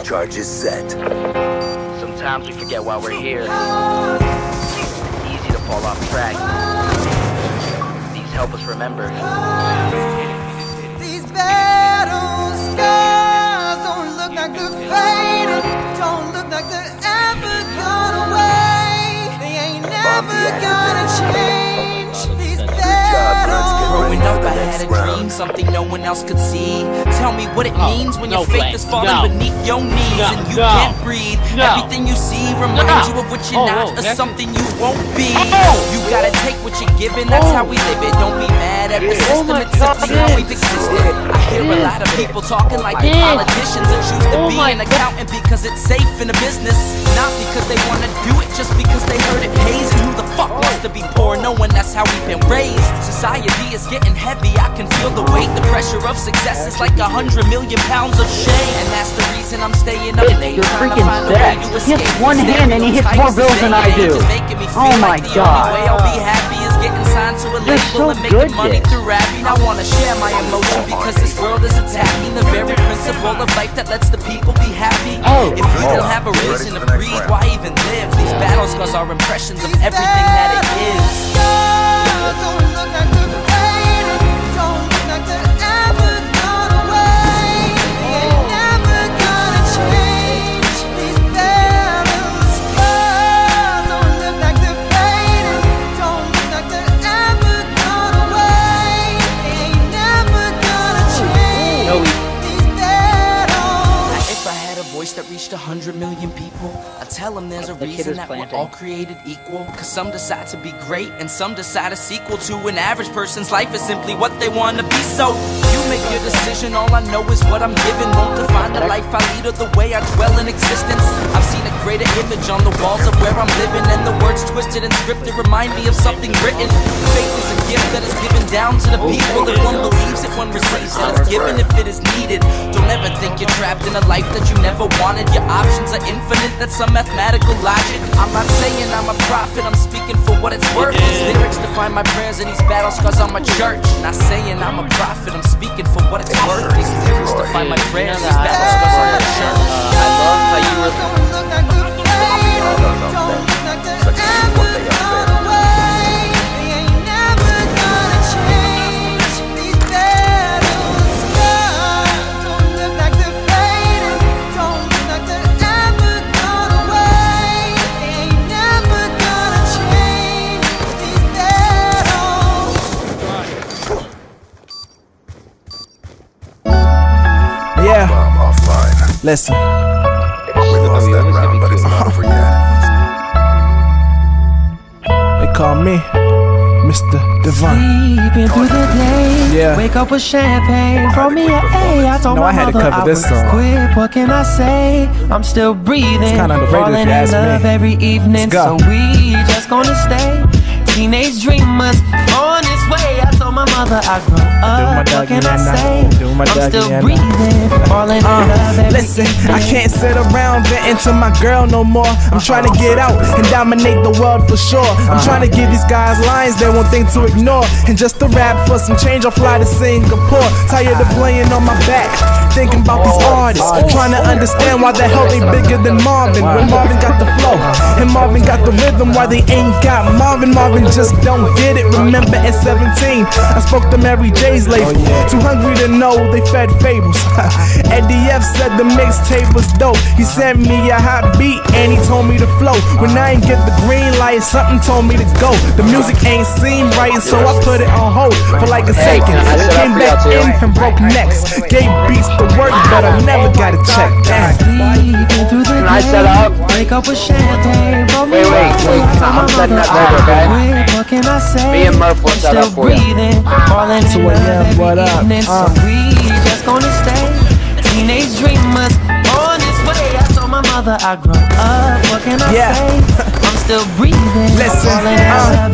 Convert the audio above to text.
Charges set. Sometimes we forget why we're here. It's easy to fall off track. These help us remember. These battle scars don't look like they're faded. Don't look like they're ever gone away. They ain't never gonna change. These battles. Growing up, I had a dream, something no one else could see. Tell me what it means when your faith is falling beneath your knees and you can't breathe. Everything you see reminds you of what you're not, or something you won't be. You gotta take what you're given, that's how we live it. Don't be mad at the system, it's simply how we've existed. I hear a lot of people talking like they're politicians and choose to be an accountant because it's safe in a business, not because they wanna do it, just because they heard it pays. And who the fuck wants to be poor, knowing that's how we've been raised? Society is getting heavy, I can feel the weight. The pressure of success is like 100 million pounds of shame. And that's the reason I'm staying up late, trying to find a way to escape. He hits one hand and he hits more bills than I do. Oh my god. The only way I'll be happy is getting signed to a label and making money through rapping. I wanna share my emotion because this world is attacking the very principle of life that lets the people be happy. If you don't have a reason to breathe, why even live? These battle scars are impressions of everything that it is. Don't look like they're faded. Don't look like they're ever gone away. They ain't never gonna change. These battle scars don't look like they're faded. Don't look like they're ever gone away. They ain't never gonna change. These battles. If I had a voice that reached 100 million people, I'd tell them there's a reason that we're all created equal. Cause some decide to be great and some decide a sequel to an average person's life is simply what they want to be. So you make your decision, all I know is what I'm given. Won't define the life I lead or the way I dwell in existence. I've seen a greater image on the walls of where I'm living, and the words twisted and scripted remind me of something written. Faith is a gift that is given down to the people. If one believes it, one receives it. It's given if it is needed. Don't ever think you're trapped in a life that you never wanted. Your options are infinite, that's some mathematical logic. I'm not saying I'm a prophet, I'm speaking for what it's worth. These lyrics define my prayers and these battle scars on my church. Not saying I'm a prophet, I'm speaking for what it's worth. These lyrics define my prayers, these battle scars on my church. I love how you were. Don't look like they're faded. Don't look like they're ever gone away. They ain't never gonna change. These battle scars don't look like they're faded. Don't look like they're ever gone away. They ain't never gonna change. These battles. Yeah, Offline. listen. We lost that round, but it's not over yet. They call me Mr. Divine. Sleeping through the day, Yeah. wake up with champagne, throw me an A. I told No, my I had to mother cover I this would song. quit. What can I say? I'm still breathing, kinda underrated if falling you in ask me. love every evening. Let's So go. we just gonna stay teenage dreamers on this way. I told my mother I grow my up. dog What can I again now. say? Doing my I'm dog still again now. breathing, falling in love every Listen, evening. I can't sit around venting to my girl no more. I'm trying to get out and dominate the world for sure. I'm trying to give these guys lines they won't think to ignore. And just to rap for some change, I'll fly to Singapore. Tired of playing on my back, thinking about these artists, trying to understand why the hell they bigger than Marvin. When Marvin got the flow and Marvin got the rhythm, why they ain't got Marvin. Marvin just don't get it. Remember at 17, I spoke to Mary J's label. Too hungry to know they fed fables. Eddie F said the mixtape was dope. He sent me a hot beat and he told me to flow. When I ain't get the green light, something told me to go. The music ain't seem right, so I put it on hold for like a second. Came back in and broke necks. Gave beats to work, but I never got a check. Sleeping through the day, wake up with champagne. Wait, I'm setting up that, okay? What can I say? Me and Murph will I'm set up still for you. breathing, falling in love every what up? evening. So we just gonna stay teenage dreamers on this way. I told my mother I grow up. What can I say? I'm still breathing, Listen, falling in love.